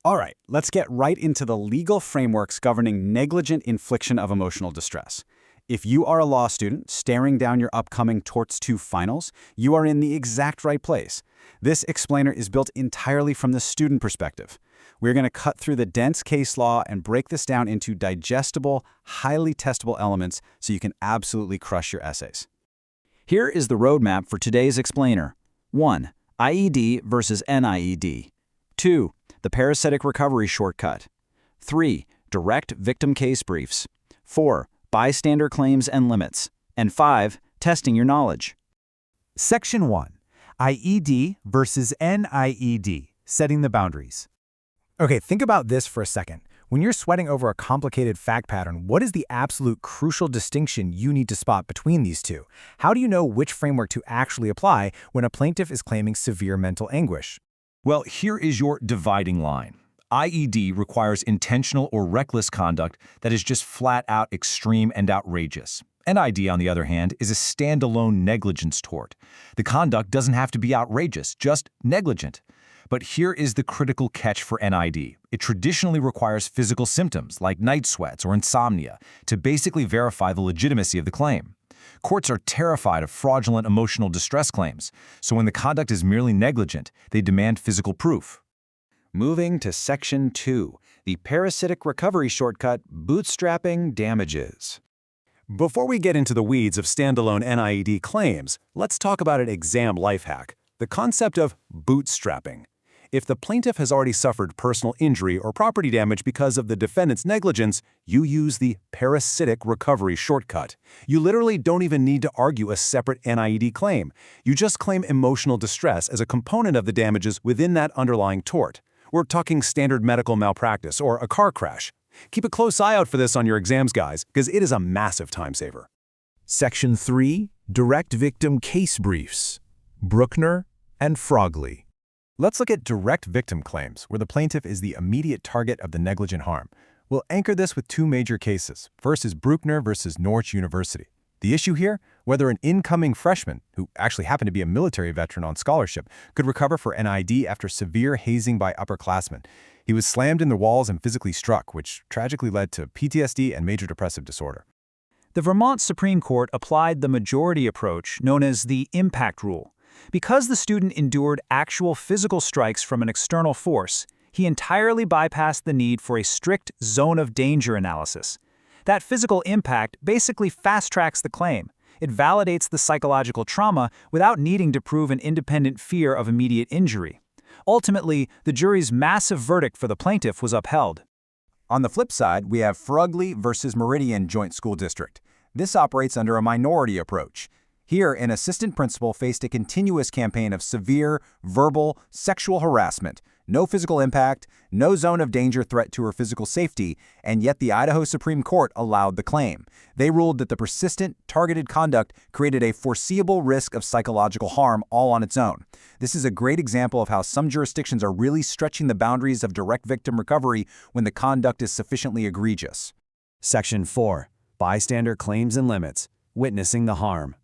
All right, let's get right into the legal frameworks governing negligent infliction of emotional distress. If you are a law student staring down your upcoming Torts II finals, you are in the exact right place. This explainer is built entirely from the student perspective. We're going to cut through the dense case law and break this down into digestible, highly testable elements so you can absolutely crush your essays. Here is the roadmap for today's explainer. 1. IED versus NIED. 2. The parasitic recovery shortcut. 3. Direct victim case briefs. 4. Bystander claims and limits. And 5. Testing your knowledge. Section 1. IED versus NIED, setting the boundaries. Okay, think about this for a second. When you're sweating over a complicated fact pattern, what is the absolute crucial distinction you need to spot between these two? How do you know which framework to actually apply when a plaintiff is claiming severe mental anguish? Well, here is your dividing line. IED requires intentional or reckless conduct that is just flat out extreme and outrageous. NIED, on the other hand, is a standalone negligence tort. The conduct doesn't have to be outrageous, just negligent. But here is the critical catch for NIED. It traditionally requires physical symptoms like night sweats or insomnia to basically verify the legitimacy of the claim. Courts are terrified of fraudulent emotional distress claims, so when the conduct is merely negligent, they demand physical proof. Moving to Section 2, the parasitic recovery shortcut, bootstrapping damages. Before we get into the weeds of standalone NIED claims, let's talk about an exam life hack, the concept of bootstrapping. If the plaintiff has already suffered personal injury or property damage because of the defendant's negligence, you use the parasitic recovery shortcut. You literally don't even need to argue a separate NIED claim. You just claim emotional distress as a component of the damages within that underlying tort. We're talking standard medical malpractice or a car crash. Keep a close eye out for this on your exams, guys, because it is a massive time saver. Section 3. Direct victim case briefs. Bruckner and Frogley. Let's look at direct victim claims, where the plaintiff is the immediate target of the negligent harm. We'll anchor this with two major cases. First is Bruckner versus Norwich University. The issue here, whether an incoming freshman, who actually happened to be a military veteran on scholarship, could recover for NIED after severe hazing by upperclassmen. He was slammed in the walls and physically struck, which tragically led to PTSD and major depressive disorder. The Vermont Supreme Court applied the majority approach known as the impact rule. Because the student endured actual physical strikes from an external force, he entirely bypassed the need for a strict zone of danger analysis. That physical impact basically fast-tracks the claim. It validates the psychological trauma without needing to prove an independent fear of immediate injury. Ultimately, the jury's massive verdict for the plaintiff was upheld. On the flip side, we have Frogley versus Meridian Joint School District. This operates under a minority approach. Here, an assistant principal faced a continuous campaign of severe, verbal, sexual harassment, no physical impact, no zone of danger threat to her physical safety, and yet the Idaho Supreme Court allowed the claim. They ruled that the persistent, targeted conduct created a foreseeable risk of psychological harm all on its own. This is a great example of how some jurisdictions are really stretching the boundaries of direct victim recovery when the conduct is sufficiently egregious. Section 4. Bystander claims and limits, witnessing the harm.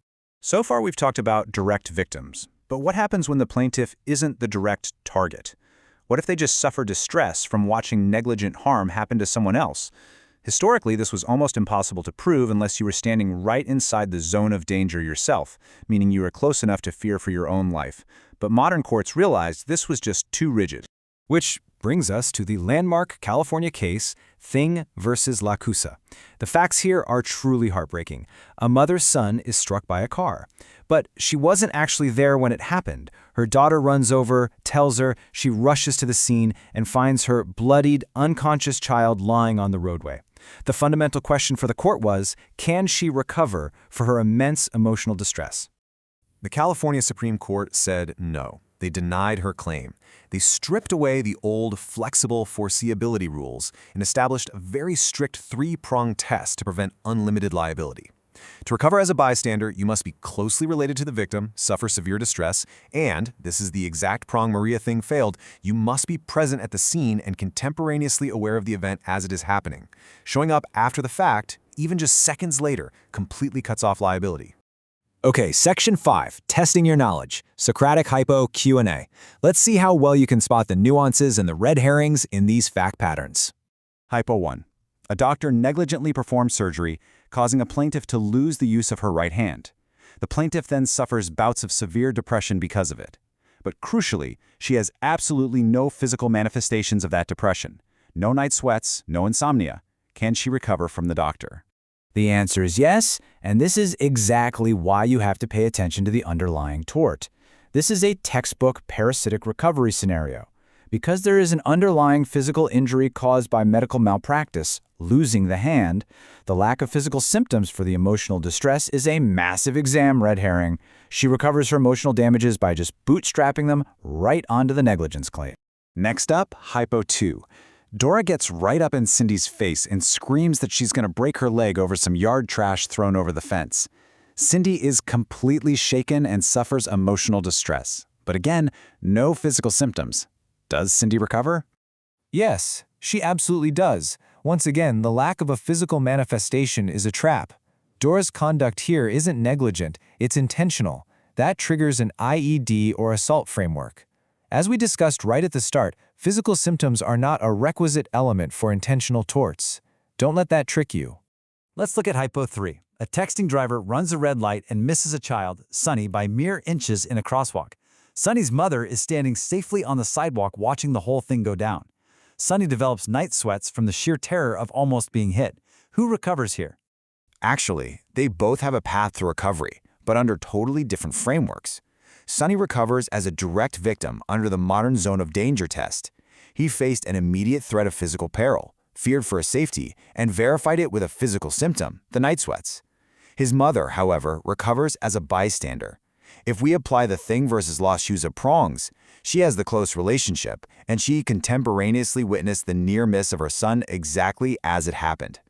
So far we've talked about direct victims, but what happens when the plaintiff isn't the direct target? What if they just suffer distress from watching negligent harm happen to someone else? Historically, this was almost impossible to prove unless you were standing right inside the zone of danger yourself, meaning you were close enough to fear for your own life. But modern courts realized this was just too rigid. Which brings us to the landmark California case, Thing versus La Cusa. The facts here are truly heartbreaking. A mother's son is struck by a car, but she wasn't actually there when it happened. Her daughter runs over, tells her, she rushes to the scene and finds her bloodied, unconscious child lying on the roadway. The fundamental question for the court was, can she recover for her immense emotional distress? The California Supreme Court said no. They denied her claim. They stripped away the old, flexible foreseeability rules and established a very strict three-pronged test to prevent unlimited liability. To recover as a bystander, you must be closely related to the victim, suffer severe distress, and, this is the exact prong Maria Thing failed, you must be present at the scene and contemporaneously aware of the event as it is happening. Showing up after the fact, even just seconds later, completely cuts off liability. Okay, Section 5, Testing Your Knowledge, Socratic Hypo Q&A. Let's see how well you can spot the nuances and the red herrings in these fact patterns. Hypo 1. A doctor negligently performed surgery, causing a plaintiff to lose the use of her right hand. The plaintiff then suffers bouts of severe depression because of it. But crucially, she has absolutely no physical manifestations of that depression. No night sweats, no insomnia. Can she recover from the doctor? The answer is yes, and this is exactly why you have to pay attention to the underlying tort. This is a textbook parasitic recovery scenario. Because there is an underlying physical injury caused by medical malpractice, losing the hand, the lack of physical symptoms for the emotional distress is a massive exam red herring. She recovers her emotional damages by just bootstrapping them right onto the negligence claim. Next up, Hypo 2. Dora gets right up in Cindy's face and screams that she's going to break her leg over some yard trash thrown over the fence. Cindy is completely shaken and suffers emotional distress. But again, no physical symptoms. Does Cindy recover? Yes, she absolutely does. Once again, the lack of a physical manifestation is a trap. Dora's conduct here isn't negligent, it's intentional. That triggers an IIED or assault framework. As we discussed right at the start, physical symptoms are not a requisite element for intentional torts. Don't let that trick you. Let's look at Hypo 3. A texting driver runs a red light and misses a child, Sunny, by mere inches in a crosswalk. Sunny's mother is standing safely on the sidewalk watching the whole thing go down. Sunny develops night sweats from the sheer terror of almost being hit. Who recovers here? Actually, they both have a path to recovery, but under totally different frameworks. Sunny recovers as a direct victim under the modern zone of danger test. He faced an immediate threat of physical peril, feared for his safety, and verified it with a physical symptom, the night sweats. His mother, however, recovers as a bystander. If we apply the thing versus lost shoes of prongs, she has the close relationship, and she contemporaneously witnessed the near miss of her son exactly as it happened.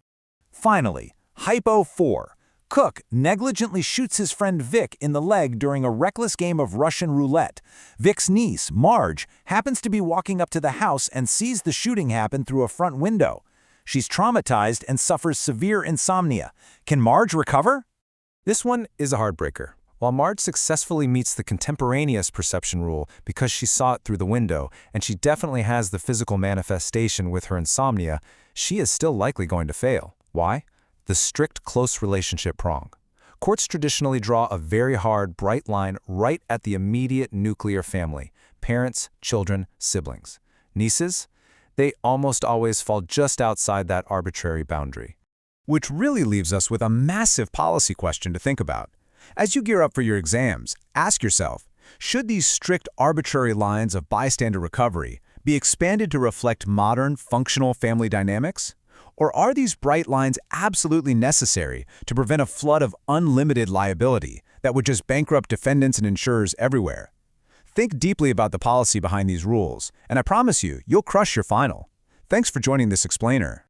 Finally, Hypo 4. Cook negligently shoots his friend Vic in the leg during a reckless game of Russian roulette. Vic's niece, Marge, happens to be walking up to the house and sees the shooting happen through a front window. She's traumatized and suffers severe insomnia. Can Marge recover? This one is a heartbreaker. While Marge successfully meets the contemporaneous perception rule because she saw it through the window, and she definitely has the physical manifestation with her insomnia, she is still likely going to fail. Why? The strict close relationship prong. Courts traditionally draw a very hard, bright line right at the immediate nuclear family: parents, children, siblings. Nieces? They almost always fall just outside that arbitrary boundary. Which really leaves us with a massive policy question to think about. As you gear up for your exams, ask yourself, should these strict arbitrary lines of bystander recovery be expanded to reflect modern, functional family dynamics? Or are these bright lines absolutely necessary to prevent a flood of unlimited liability that would just bankrupt defendants and insurers everywhere? Think deeply about the policy behind these rules, and I promise you, you'll crush your final. Thanks for joining this explainer.